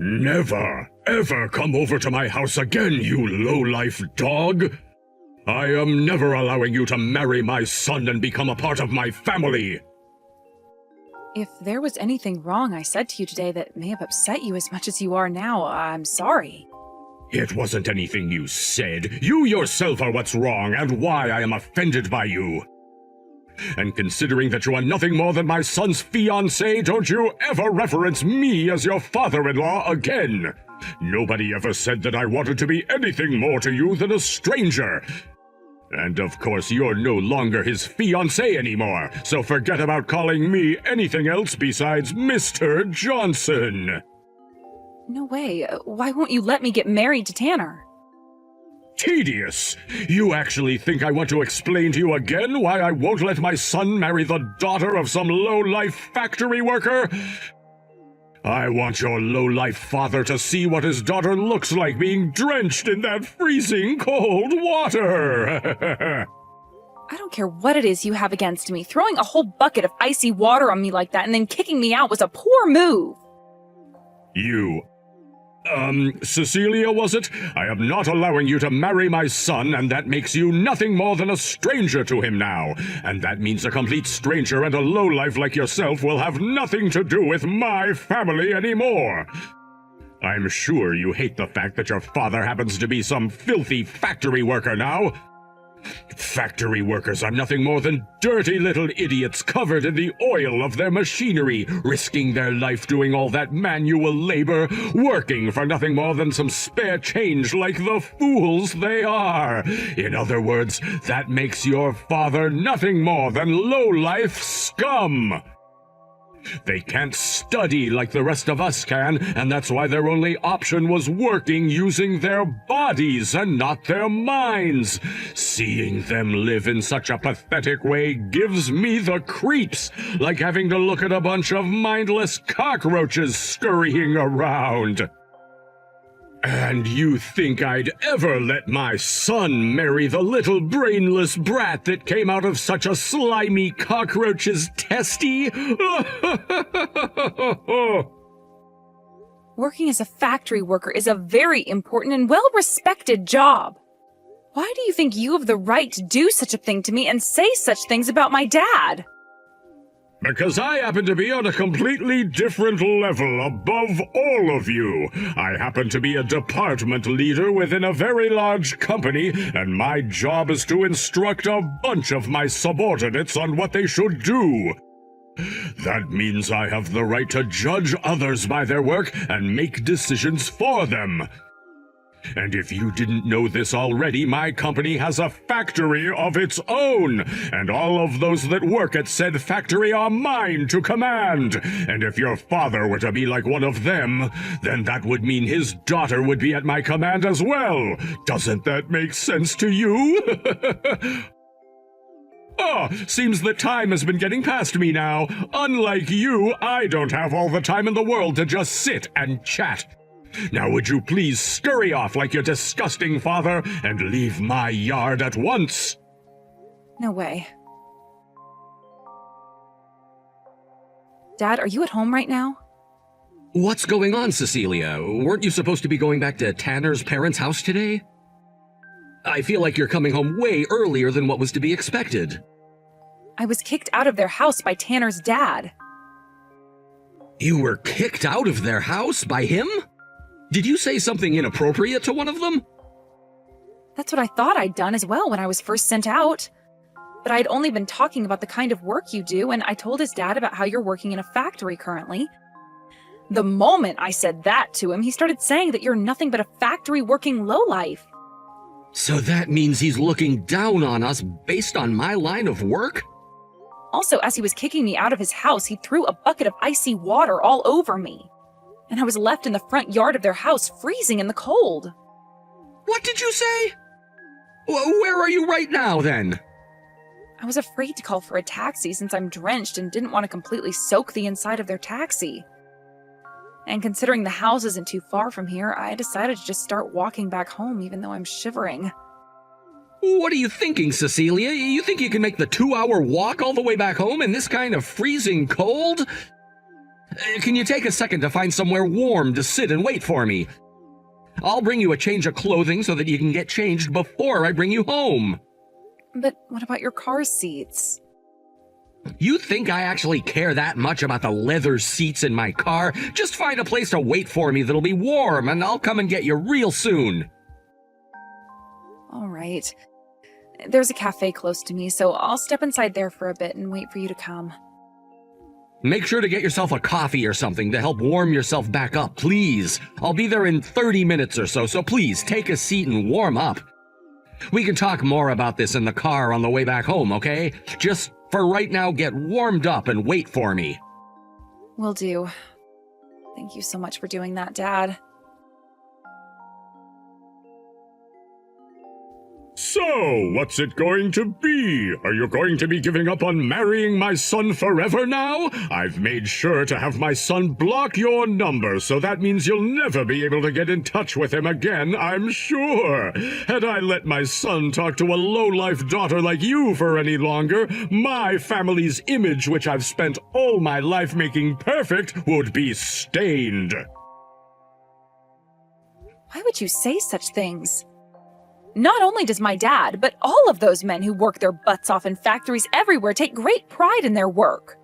Never, ever come over to my house again, you low-life dog! I am never allowing you to marry my son and become a part of my family! If there was anything wrong I said to you today that may have upset you as much as you are now, I'm sorry. It wasn't anything you said. You yourself are what's wrong and why I am offended by you. And considering that you are nothing more than my son's fiancé, don't you ever reference me as your father-in-law again. Nobody ever said that I wanted to be anything more to you than a stranger. And of course, you're no longer his fiancé anymore, so forget about calling me anything else besides Mr. Johnson. No way. Why won't you let me get married to Tanner? Tedious! You actually think I want to explain to you again why I won't let my son marry the daughter of some low-life factory worker? I want your low-life father to see what his daughter looks like being drenched in that freezing cold water! I don't care what it is you have against me. Throwing a whole bucket of icy water on me like that and then kicking me out was a poor move. Cecilia, was it? I am not allowing you to marry my son, and that makes you nothing more than a stranger to him now. And that means a complete stranger and a lowlife like yourself will have nothing to do with my family anymore. I'm sure you hate the fact that your father happens to be some filthy factory worker now. Factory workers are nothing more than dirty little idiots covered in the oil of their machinery, risking their life doing all that manual labor, working for nothing more than some spare change like the fools they are. In other words, that makes your father nothing more than low-life scum. They can't study like the rest of us can, and that's why their only option was working using their bodies and not their minds. Seeing them live in such a pathetic way gives me the creeps, like having to look at a bunch of mindless cockroaches scurrying around. And you think I'd ever let my son marry the little brainless brat that came out of such a slimy cockroach's testy? Working as a factory worker is a very important and well-respected job. Why do you think you have the right to do such a thing to me and say such things about my dad? Because I happen to be on a completely different level above all of you. I happen to be a department leader within a very large company, and my job is to instruct a bunch of my subordinates on what they should do. That means I have the right to judge others by their work and make decisions for them. And if you didn't know this already, my company has a factory of its own, and all of those that work at said factory are mine to command. And if your father were to be like one of them, then that would mean his daughter would be at my command as well. Doesn't that make sense to you? Seems that time has been getting past me now. Unlike you, I don't have all the time in the world to just sit and chat. Now would you please scurry off like your disgusting father and leave my yard at once? No way. Dad, are you at home right now? What's going on, Cecilia? Weren't you supposed to be going back to Tanner's parents' house today? I feel like you're coming home way earlier than what was to be expected. I was kicked out of their house by Tanner's dad. You were kicked out of their house by him? Did you say something inappropriate to one of them? That's what I thought I'd done as well when I was first sent out. But I'd only been talking about the kind of work you do, and I told his dad about how you're working in a factory currently. The moment I said that to him, he started saying that you're nothing but a factory-working lowlife. So that means he's looking down on us based on my line of work? Also, as he was kicking me out of his house, he threw a bucket of icy water all over me. And I was left in the front yard of their house freezing in the cold. What did you say? Where are you right now, then? I was afraid to call for a taxi since I'm drenched and didn't want to completely soak the inside of their taxi. And considering the house isn't too far from here, I decided to just start walking back home even though I'm shivering. What are you thinking, Cecilia? You think you can make the 2-hour walk all the way back home in this kind of freezing cold? Can you take a second to find somewhere warm to sit and wait for me? I'll bring you a change of clothing so that you can get changed before I bring you home. But what about your car seats? You think I actually care that much about the leather seats in my car? Just find a place to wait for me that'll be warm, and I'll come and get you real soon. All right. There's a cafe close to me, so I'll step inside there for a bit and wait for you to come. Make sure to get yourself a coffee or something to help warm yourself back up, please. I'll be there in 30 minutes or so, so please take a seat and warm up. We can talk more about this in the car on the way back home, okay? Just for right now, get warmed up and wait for me. Will do. Thank you so much for doing that, Dad. So, what's it going to be? Are you going to be giving up on marrying my son forever now? I've made sure to have my son block your number, so that means you'll never be able to get in touch with him again, I'm sure. Had I let my son talk to a low-life daughter like you for any longer, my family's image, which I've spent all my life making perfect, would be stained. Why would you say such things? Not only does my dad, but all of those men who work their butts off in factories everywhere take great pride in their work.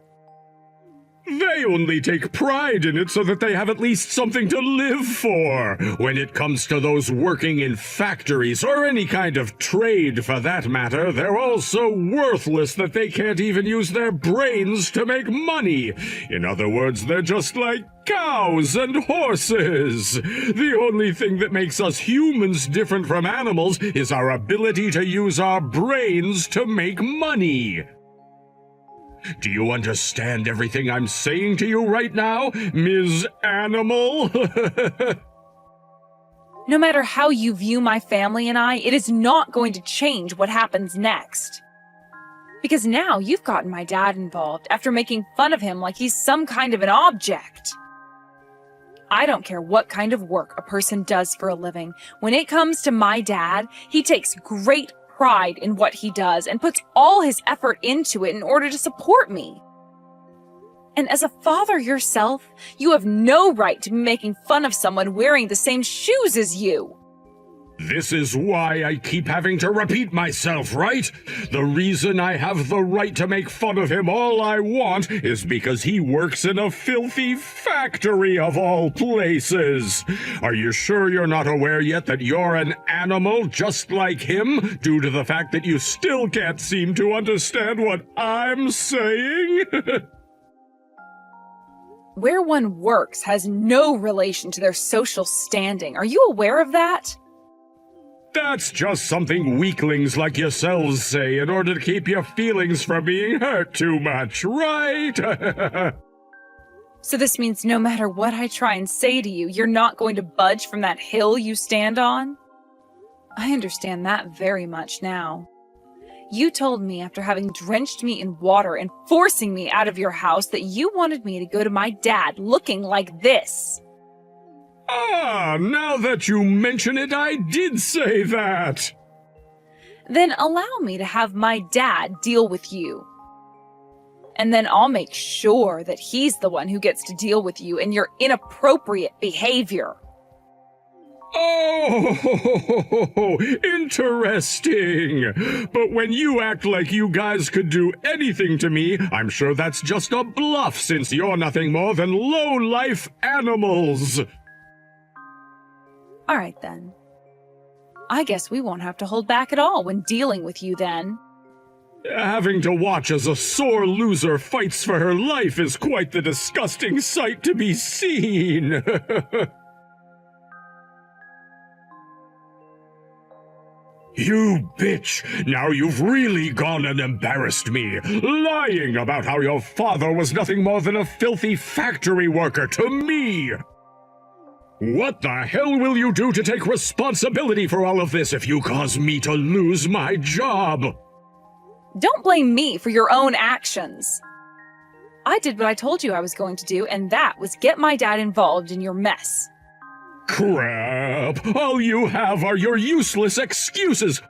They only take pride in it so that they have at least something to live for. When it comes to those working in factories, or any kind of trade for that matter, they're all so worthless that they can't even use their brains to make money. In other words, they're just like cows and horses. The only thing that makes us humans different from animals is our ability to use our brains to make money. Do you understand everything I'm saying to you right now, Ms. Animal? No matter how you view my family and I, it is not going to change what happens next. Because now you've gotten my dad involved after making fun of him like he's some kind of an object. I don't care what kind of work a person does for a living. When it comes to my dad, he takes great pride in what he does and puts all his effort into it in order to support me. And as a father yourself, you have no right to be making fun of someone wearing the same shoes as you. This is why I keep having to repeat myself, right? The reason I have the right to make fun of him all I want is because he works in a filthy factory of all places. Are you sure you're not aware yet that you're an animal just like him, due to the fact that you still can't seem to understand what I'm saying? Where one works has no relation to their social standing. Are you aware of that? That's just something weaklings like yourselves say in order to keep your feelings from being hurt too much, right? So this means no matter what I try and say to you, you're not going to budge from that hill you stand on? I understand that very much now. You told me after having drenched me in water and forcing me out of your house that you wanted me to go to my dad looking like this. Ah, now that you mention it, I did say that. Then allow me to have my dad deal with you. And then I'll make sure that he's the one who gets to deal with you and your inappropriate behavior. Oh, interesting. But when you act like you guys could do anything to me, I'm sure that's just a bluff since you're nothing more than low-life animals. All right, then. I guess we won't have to hold back at all when dealing with you, then. Having to watch as a sore loser fights for her life is quite the disgusting sight to be seen. You bitch! Now you've really gone and embarrassed me, lying about how your father was nothing more than a filthy factory worker to me! What the hell will you do to take responsibility for all of this if you cause me to lose my job? Don't blame me for your own actions. I did what I told you I was going to do, and that was get my dad involved in your mess. Crap! All you have are your useless excuses!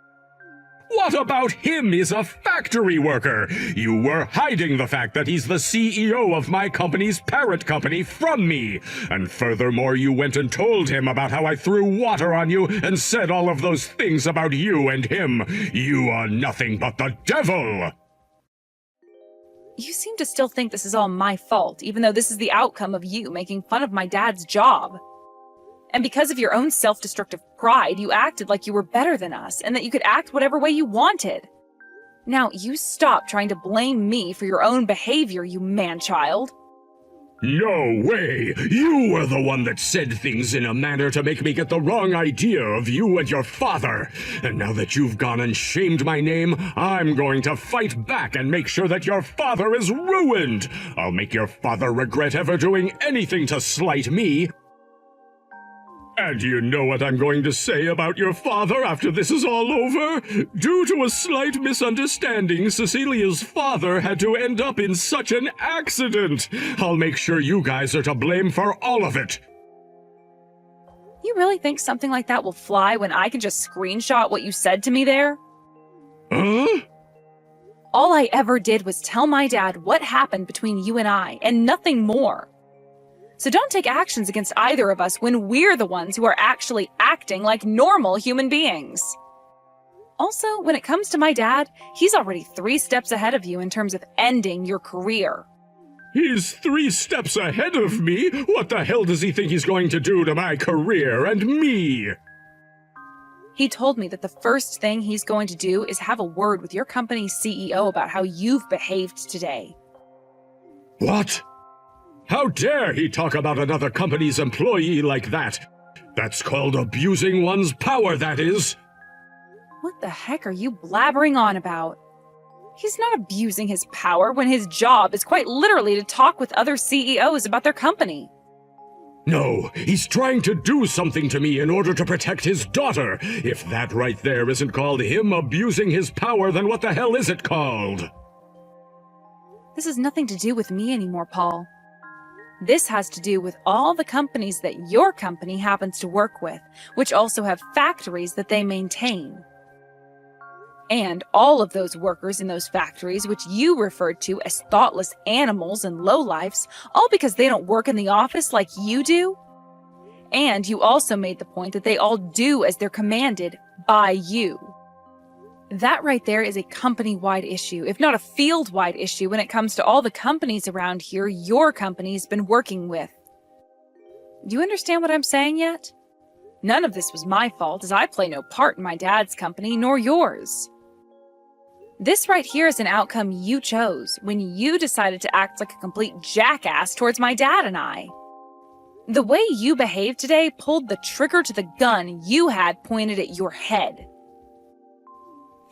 What about him? He's a factory worker. You were hiding the fact that he's the CEO of my company's parent company from me. And furthermore, you went and told him about how I threw water on you and said all of those things about you and him. You are nothing but the devil! You seem to still think this is all my fault, even though this is the outcome of you making fun of my dad's job. And because of your own self-destructive pride, you acted like you were better than us and that you could act whatever way you wanted. Now, you stop trying to blame me for your own behavior, you man-child. No way! You were the one that said things in a manner to make me get the wrong idea of you and your father. And now that you've gone and shamed my name, I'm going to fight back and make sure that your father is ruined. I'll make your father regret ever doing anything to slight me. And you know what I'm going to say about your father after this is all over? Due to a slight misunderstanding, Cecilia's father had to end up in such an accident. I'll make sure you guys are to blame for all of it. You really think something like that will fly when I can just screenshot what you said to me there? Huh? All I ever did was tell my dad what happened between you and I, and nothing more. So don't take actions against either of us when we're the ones who are actually acting like normal human beings. Also, when it comes to my dad, he's already 3 steps ahead of you in terms of ending your career. He's 3 steps ahead of me? What the hell does he think he's going to do to my career and me? He told me that the first thing he's going to do is have a word with your company's CEO about how you've behaved today. What? How dare he talk about another company's employee like that? That's called abusing one's power, that is. What the heck are you blabbering on about? He's not abusing his power when his job is quite literally to talk with other CEOs about their company. No, he's trying to do something to me in order to protect his daughter. If that right there isn't called him abusing his power, then what the hell is it called? This has nothing to do with me anymore, Paul. This has to do with all the companies that your company happens to work with, which also have factories that they maintain. And all of those workers in those factories, which you referred to as thoughtless animals and lowlifes, all because they don't work in the office like you do. And you also made the point that they all do as they're commanded by you. That right there is a company-wide issue, if not a field-wide issue when it comes to all the companies around here your company's been working with. Do you understand what I'm saying yet? None of this was my fault, as I play no part in my dad's company, nor yours. This right here is an outcome you chose when you decided to act like a complete jackass towards my dad and I. The way you behaved today pulled the trigger to the gun you had pointed at your head.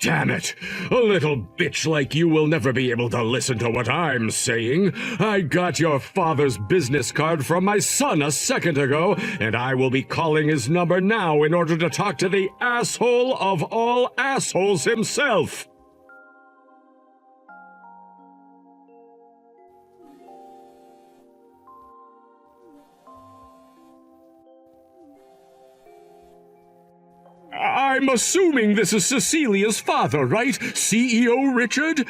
Damn it! A little bitch like you will never be able to listen to what I'm saying. I got your father's business card from my son a second ago, and I will be calling his number now in order to talk to the asshole of all assholes himself. I'm assuming this is Cecilia's father, right? CEO Richard?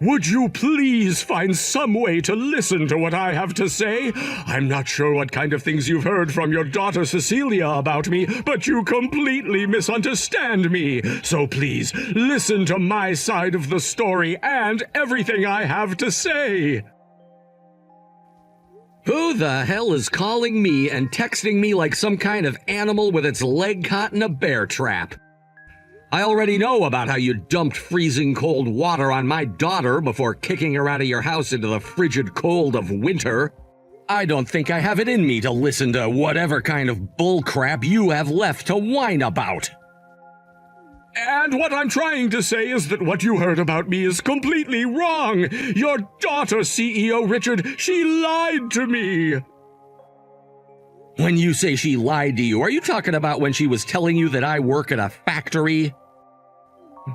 Would you please find some way to listen to what I have to say? I'm not sure what kind of things you've heard from your daughter Cecilia about me, but you completely misunderstand me. So please, listen to my side of the story and everything I have to say. Who the hell is calling me and texting me like some kind of animal with its leg caught in a bear trap? I already know about how you dumped freezing cold water on my daughter before kicking her out of your house into the frigid cold of winter. I don't think I have it in me to listen to whatever kind of bullcrap you have left to whine about. And what I'm trying to say is that what you heard about me is completely wrong. Your daughter, CEO Richard, she lied to me. When you say she lied to you, are you talking about when she was telling you that I work at a factory?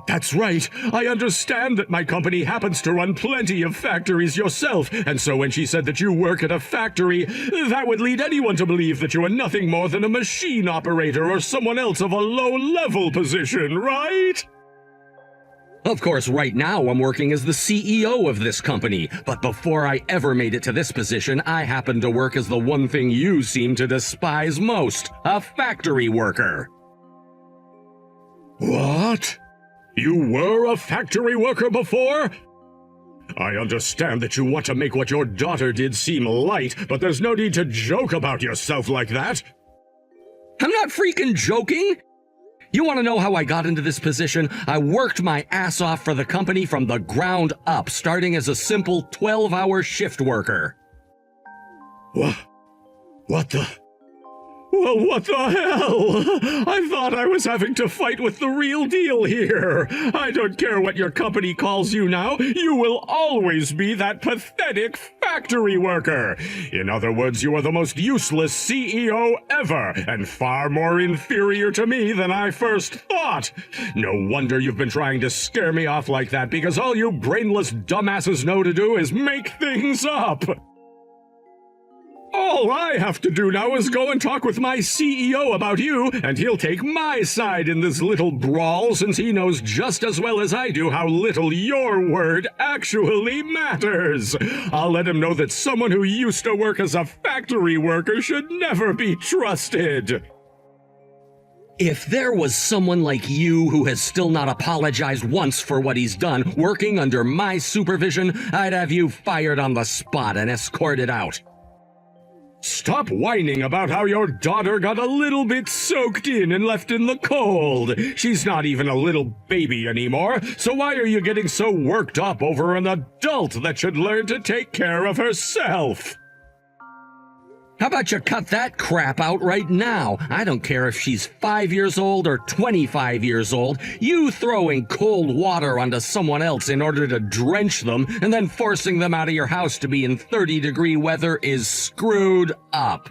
That's right. I understand that my company happens to run plenty of factories yourself, and so when she said that you work at a factory, that would lead anyone to believe that you are nothing more than a machine operator or someone else of a low-level position, right? Of course, right now I'm working as the CEO of this company, but before I ever made it to this position, I happened to work as the one thing you seem to despise most, a factory worker. What? You were a factory worker before? I understand that you want to make what your daughter did seem light, but there's no need to joke about yourself like that. I'm not freaking joking! You want to know how I got into this position? I worked my ass off for the company from the ground up, starting as a simple 12-hour shift worker. What the... Well, what the hell? I thought I was having to fight with the real deal here. I don't care what your company calls you now. You will always be that pathetic factory worker. In other words, you are the most useless CEO ever, and far more inferior to me than I first thought. No wonder you've been trying to scare me off like that, because all you brainless dumbasses know to do is make things up. All I have to do now is go and talk with my CEO about you, and he'll take my side in this little brawl, since he knows just as well as I do how little your word actually matters. I'll let him know that someone who used to work as a factory worker should never be trusted. If there was someone like you who has still not apologized once for what he's done, working under my supervision, I'd have you fired on the spot and escorted out. Stop whining about how your daughter got a little bit soaked in and left in the cold. She's not even a little baby anymore, so why are you getting so worked up over an adult that should learn to take care of herself? How about you cut that crap out right now? I don't care if she's 5 years old or 25 years old. You throwing cold water onto someone else in order to drench them and then forcing them out of your house to be in 30-degree weather is screwed up.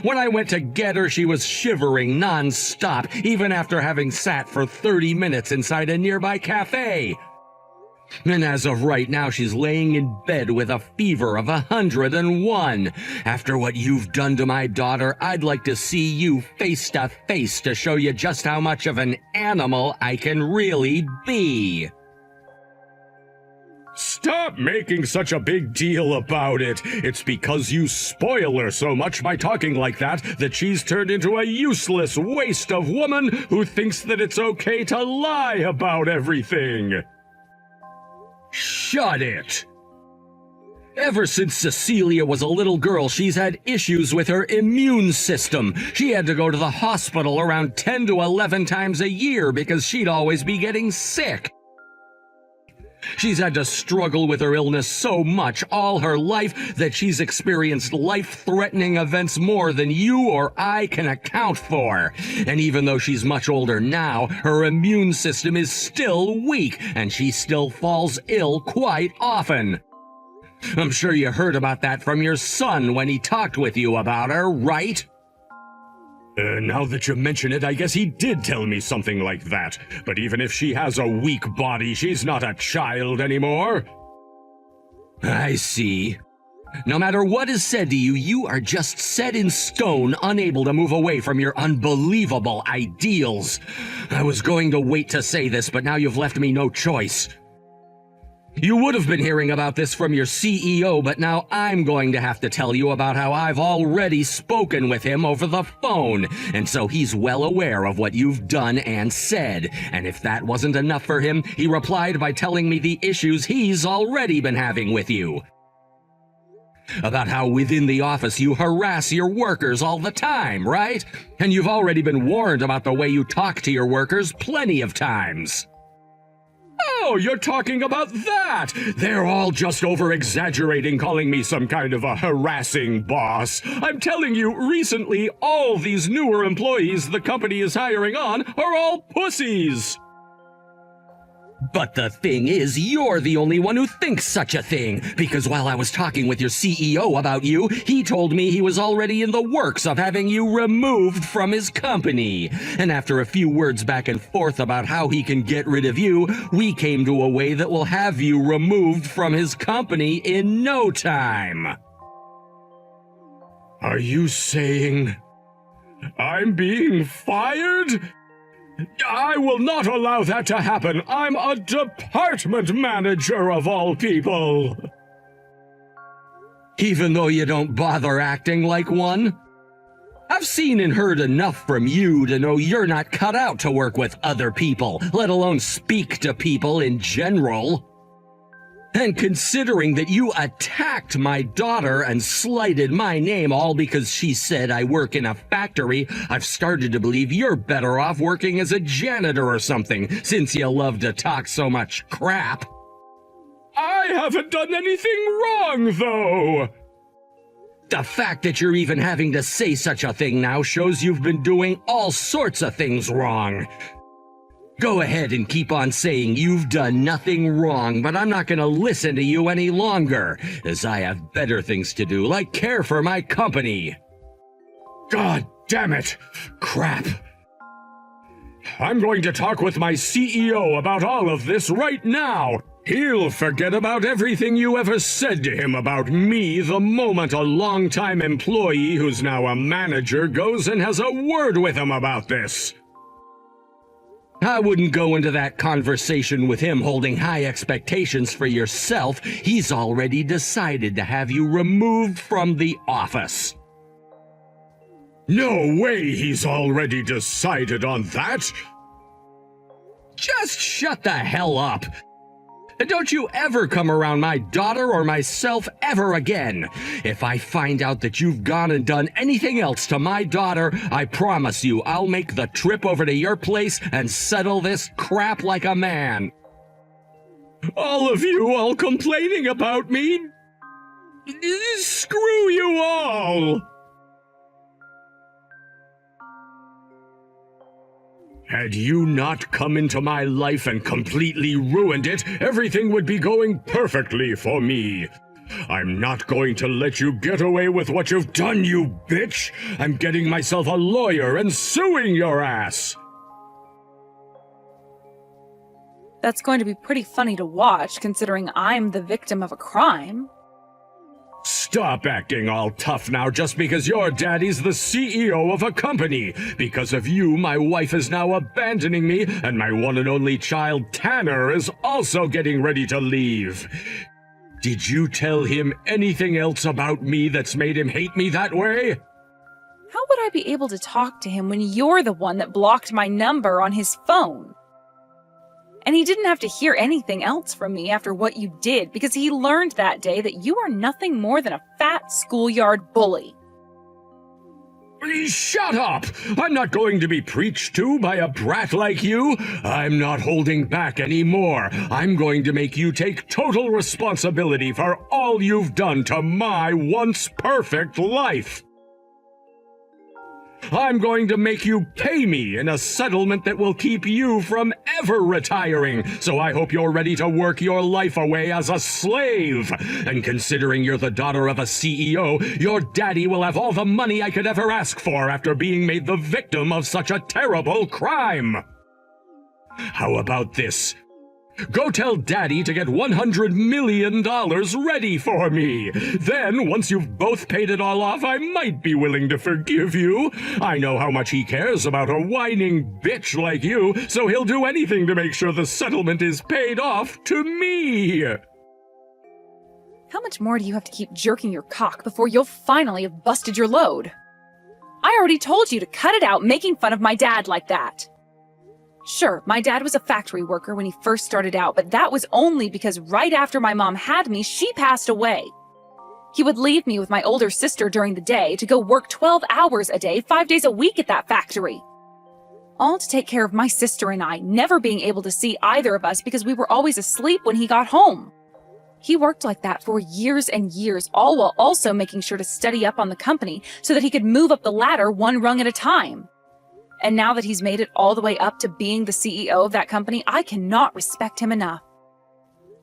When I went to get her, she was shivering non-stop, even after having sat for 30 minutes inside a nearby cafe. And as of right now, she's laying in bed with a fever of 101. After what you've done to my daughter, I'd like to see you face to face to show you just how much of an animal I can really be. Stop making such a big deal about it. It's because you spoil her so much by talking like that she's turned into a useless waste of woman who thinks that it's okay to lie about everything. Shut it! Ever since Cecilia was a little girl, she's had issues with her immune system. She had to go to the hospital around 10 to 11 times a year because she'd always be getting sick. She's had to struggle with her illness so much all her life that she's experienced life-threatening events more than you or I can account for. And even though she's much older now, her immune system is still weak, and she still falls ill quite often. I'm sure you heard about that from your son when he talked with you about her, right? Now that you mention it, I guess he did tell me something like that. But even if she has a weak body, she's not a child anymore. I see. No matter what is said to you, you are just set in stone, unable to move away from your unbelievable ideals. I was going to wait to say this, but now you've left me no choice. You would have been hearing about this from your CEO, but now I'm going to have to tell you about how I've already spoken with him over the phone, and so he's well aware of what you've done and said. And if that wasn't enough for him, he replied by telling me the issues he's already been having with you. About how within the office you harass your workers all the time, right? And you've already been warned about the way you talk to your workers plenty of times. Oh, you're talking about that! They're all just over-exaggerating, calling me some kind of a harassing boss. I'm telling you, recently, all these newer employees the company is hiring on are all pussies! But the thing is, you're the only one who thinks such a thing, because while I was talking with your CEO about you, he told me he was already in the works of having you removed from his company. And after a few words back and forth about how he can get rid of you, we came to a way that will have you removed from his company in no time. Are you saying I'm being fired? I will not allow that to happen. I'm a department manager of all people. Even though you don't bother acting like one? I've seen and heard enough from you to know you're not cut out to work with other people, let alone speak to people in general. And considering that you attacked my daughter and slighted my name all because she said I work in a factory, I've started to believe you're better off working as a janitor or something, since you love to talk so much crap. I haven't done anything wrong, though. The fact that you're even having to say such a thing now shows you've been doing all sorts of things wrong. Go ahead and keep on saying you've done nothing wrong, but I'm not going to listen to you any longer, as I have better things to do, like care for my company. God damn it! Crap. I'm going to talk with my CEO about all of this right now. He'll forget about everything you ever said to him about me the moment a longtime employee who's now a manager goes and has a word with him about this. I wouldn't go into that conversation with him holding high expectations for yourself. He's already decided to have you removed from the office. No way he's already decided on that! Just shut the hell up! And don't you ever come around my daughter or myself ever again. If I find out that you've gone and done anything else to my daughter, I promise you I'll make the trip over to your place and settle this crap like a man. All of you all complaining about me? Screw you all! Had you not come into my life and completely ruined it, everything would be going perfectly for me. I'm not going to let you get away with what you've done, you bitch! I'm getting myself a lawyer and suing your ass! That's going to be pretty funny to watch, considering I'm the victim of a crime. Stop acting all tough now just because your daddy's the CEO of a company. Because of you, my wife is now abandoning me, and my one and only child, Tanner, is also getting ready to leave. Did you tell him anything else about me that's made him hate me that way? How would I be able to talk to him when you're the one that blocked my number on his phone? And he didn't have to hear anything else from me after what you did, because he learned that day that you are nothing more than a fat schoolyard bully. Shut up! I'm not going to be preached to by a brat like you. I'm not holding back anymore. I'm going to make you take total responsibility for all you've done to my once perfect life. I'm going to make you pay me in a settlement that will keep you from ever retiring, so I hope you're ready to work your life away as a slave. And considering you're the daughter of a CEO, your daddy will have all the money I could ever ask for after being made the victim of such a terrible crime. How about this? Go tell Daddy to get $100 million ready for me. Then, once you've both paid it all off, I might be willing to forgive you. I know how much he cares about a whining bitch like you, so he'll do anything to make sure the settlement is paid off to me. How much more do you have to keep jerking your cock before you'll finally have busted your load? I already told you to cut it out making fun of my dad like that. Sure, my dad was a factory worker when he first started out, but that was only because right after my mom had me, she passed away. He would leave me with my older sister during the day to go work 12 hours a day, 5 days a week at that factory. All to take care of my sister and I, never being able to see either of us because we were always asleep when he got home. He worked like that for years and years, all while also making sure to study up on the company so that he could move up the ladder one rung at a time. And now that he's made it all the way up to being the CEO of that company, I cannot respect him enough.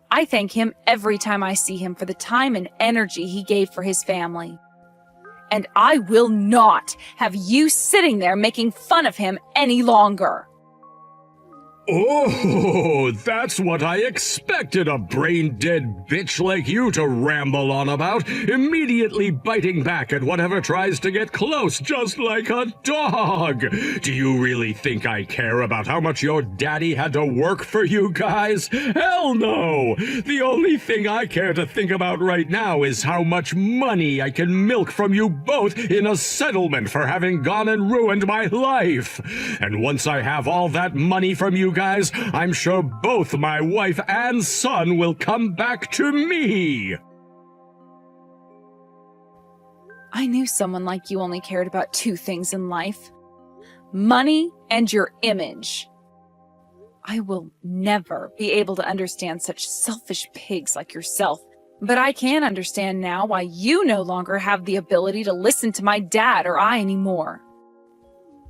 I thank him every time I see him for the time and energy he gave for his family. And I will not have you sitting there making fun of him any longer. Oh, that's what I expected a brain-dead bitch like you to ramble on about, immediately biting back at whatever tries to get close, just like a dog. Do you really think I care about how much your daddy had to work for you guys? Hell no! The only thing I care to think about right now is how much money I can milk from you both in a settlement for having gone and ruined my life. And once I have all that money from you guys, I'm sure both my wife and son will come back to me. I knew someone like you only cared about two things in life: money and your image. I will never be able to understand such selfish pigs like yourself, but I can understand now why you no longer have the ability to listen to my dad or I anymore.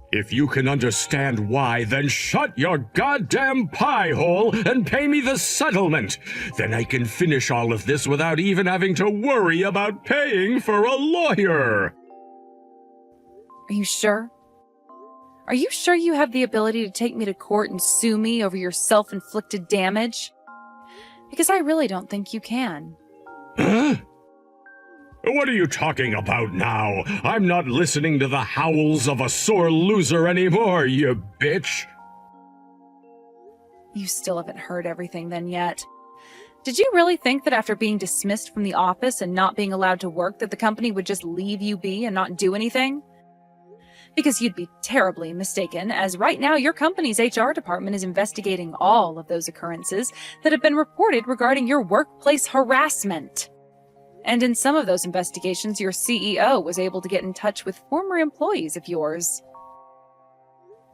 If you can understand why, then shut your goddamn pie hole and pay me the settlement. Then I can finish all of this without even having to worry about paying for a lawyer. Are you sure? Are you sure you have the ability to take me to court and sue me over your self-inflicted damage? Because I really don't think you can. Huh? What are you talking about now? I'm not listening to the howls of a sore loser anymore, you bitch. You still haven't heard everything then yet. Did you really think that after being dismissed from the office and not being allowed to work that the company would just leave you be and not do anything? Because you'd be terribly mistaken, as right now your company's HR department is investigating all of those occurrences that have been reported regarding your workplace harassment. And in some of those investigations, your CEO was able to get in touch with former employees of yours.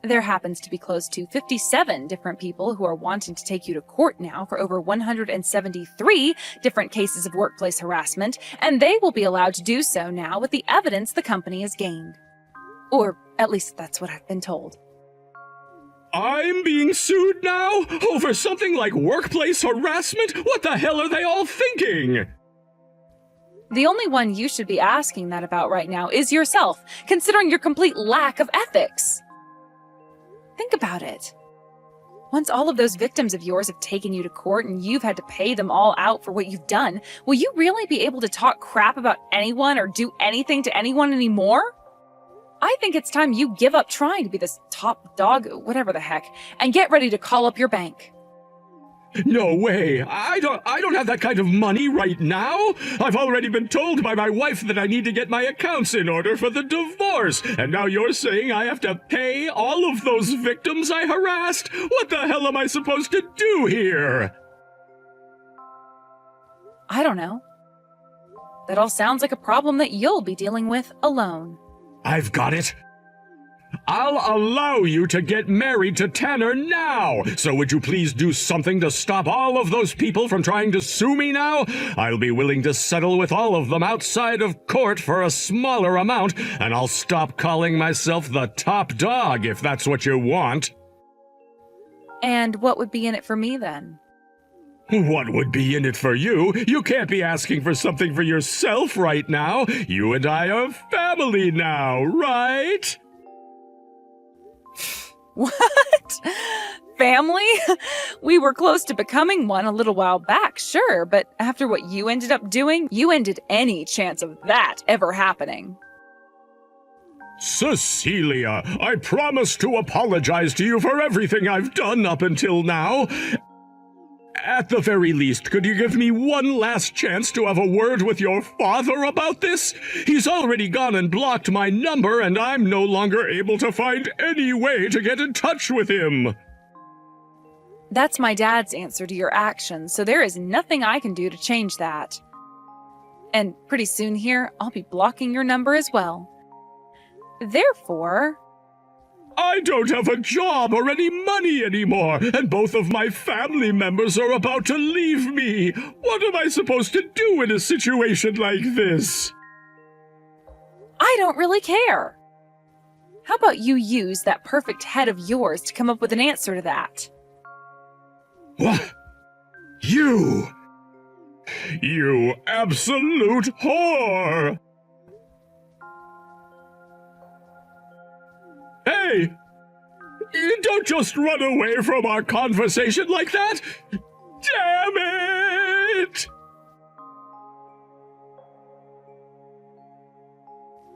There happens to be close to 57 different people who are wanting to take you to court now for over 173 different cases of workplace harassment, and they will be allowed to do so now with the evidence the company has gained. Or at least that's what I've been told. I'm being sued now? Over something like workplace harassment? What the hell are they all thinking? The only one you should be asking that about right now is yourself, considering your complete lack of ethics. Think about it. Once all of those victims of yours have taken you to court and you've had to pay them all out for what you've done, will you really be able to talk crap about anyone or do anything to anyone anymore? I think it's time you give up trying to be this top dog, whatever the heck, and get ready to call up your bank. No way. I don't have that kind of money right now. I've already been told by my wife that I need to get my accounts in order for the divorce. And now you're saying I have to pay all of those victims I harassed? What the hell am I supposed to do here? I don't know. That all sounds like a problem that you'll be dealing with alone. I've got it. I'll allow you to get married to Tanner now. So would you please do something to stop all of those people from trying to sue me now? I'll be willing to settle with all of them outside of court for a smaller amount, and I'll stop calling myself the top dog if that's what you want. And what would be in it for me then? What would be in it for you? You can't be asking for something for yourself right now. You and I are family now, right? What? Family? We were close to becoming one a little while back, sure, but after what you ended up doing, you ended any chance of that ever happening. Cecilia, I promise to apologize to you for everything I've done up until now. At the very least, could you give me one last chance to have a word with your father about this? He's already gone and blocked my number, and I'm no longer able to find any way to get in touch with him. That's my dad's answer to your actions, so there is nothing I can do to change that. And pretty soon here, I'll be blocking your number as well. Therefore... I don't have a job or any money anymore, and both of my family members are about to leave me. What am I supposed to do in a situation like this? I don't really care. How about you use that perfect head of yours to come up with an answer to that? What? You absolute whore! Hey! Don't just run away from our conversation like that! Damn it!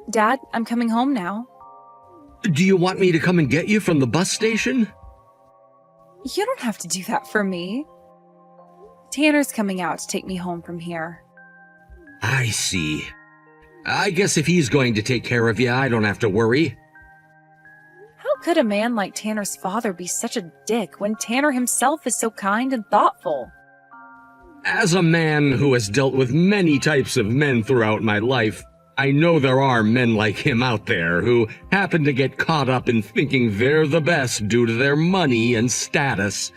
Dad, I'm coming home now. Do you want me to come and get you from the bus station? You don't have to do that for me. Tanner's coming out to take me home from here. I see. I guess if he's going to take care of you, I don't have to worry. How could a man like Tanner's father be such a dick when Tanner himself is so kind and thoughtful? As a man who has dealt with many types of men throughout my life, I know there are men like him out there who happen to get caught up in thinking they're the best due to their money and status,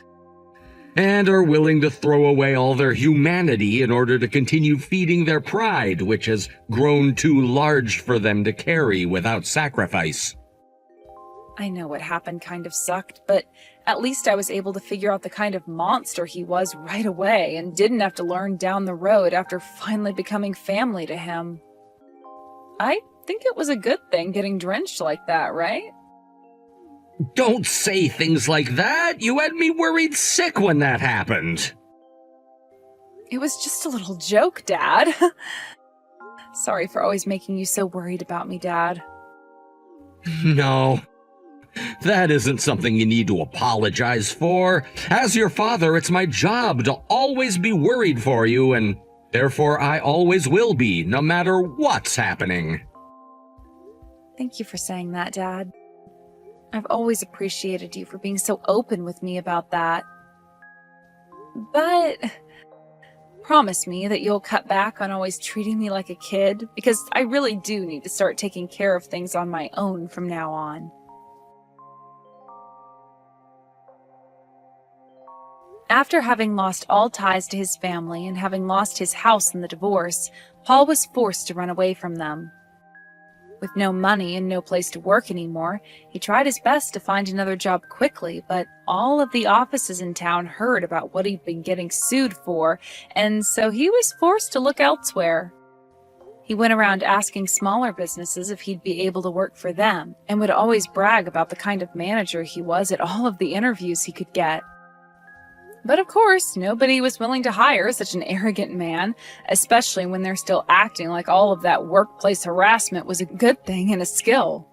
and are willing to throw away all their humanity in order to continue feeding their pride, which has grown too large for them to carry without sacrifice. I know what happened kind of sucked, but at least I was able to figure out the kind of monster he was right away and didn't have to learn down the road after finally becoming family to him. I think it was a good thing getting drenched like that, right? Don't say things like that! You had me worried sick when that happened! It was just a little joke, Dad. Sorry for always making you so worried about me, Dad. No. That isn't something you need to apologize for. As your father, it's my job to always be worried for you, and therefore I always will be, no matter what's happening. Thank you for saying that, Dad. I've always appreciated you for being so open with me about that. But promise me that you'll cut back on always treating me like a kid, because I really do need to start taking care of things on my own from now on. After having lost all ties to his family and having lost his house in the divorce, Paul was forced to run away from them. With no money and no place to work anymore, he tried his best to find another job quickly, but all of the offices in town heard about what he'd been getting sued for, and so he was forced to look elsewhere. He went around asking smaller businesses if he'd be able to work for them, and would always brag about the kind of manager he was at all of the interviews he could get. But of course, nobody was willing to hire such an arrogant man, especially when they're still acting like all of that workplace harassment was a good thing and a skill.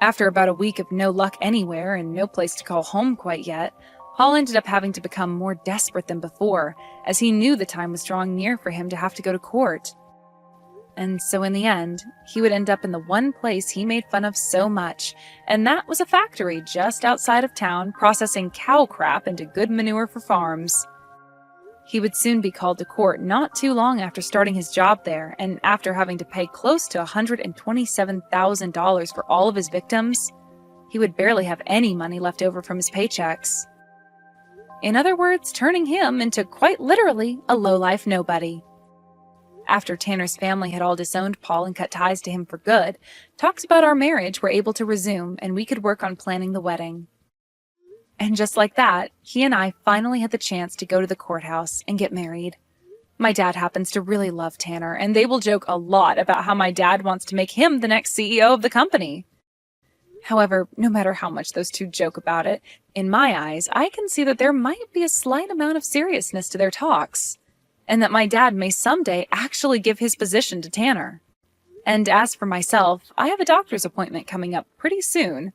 After about a week of no luck anywhere and no place to call home quite yet, Paul ended up having to become more desperate than before, as he knew the time was drawing near for him to have to go to court. And so in the end, he would end up in the one place he made fun of so much, and that was a factory just outside of town processing cow crap into good manure for farms. He would soon be called to court not too long after starting his job there, and after having to pay close to $127,000 for all of his victims, he would barely have any money left over from his paychecks. In other words, turning him into quite literally a low-life nobody. After Tanner's family had all disowned Paul and cut ties to him for good, talks about our marriage were able to resume and we could work on planning the wedding. And just like that, he and I finally had the chance to go to the courthouse and get married. My dad happens to really love Tanner, and they will joke a lot about how my dad wants to make him the next CEO of the company. However, no matter how much those two joke about it, in my eyes, I can see that there might be a slight amount of seriousness to their talks, and that my dad may someday actually give his position to Tanner. And as for myself, I have a doctor's appointment coming up pretty soon,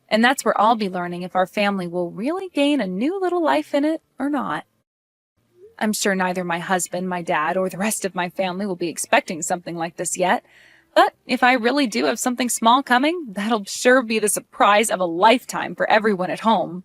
and that's where I'll be learning if our family will really gain a new little life in it or not. I'm sure neither my husband, my dad, or the rest of my family will be expecting something like this yet, but if I really do have something small coming, that'll sure be the surprise of a lifetime for everyone at home.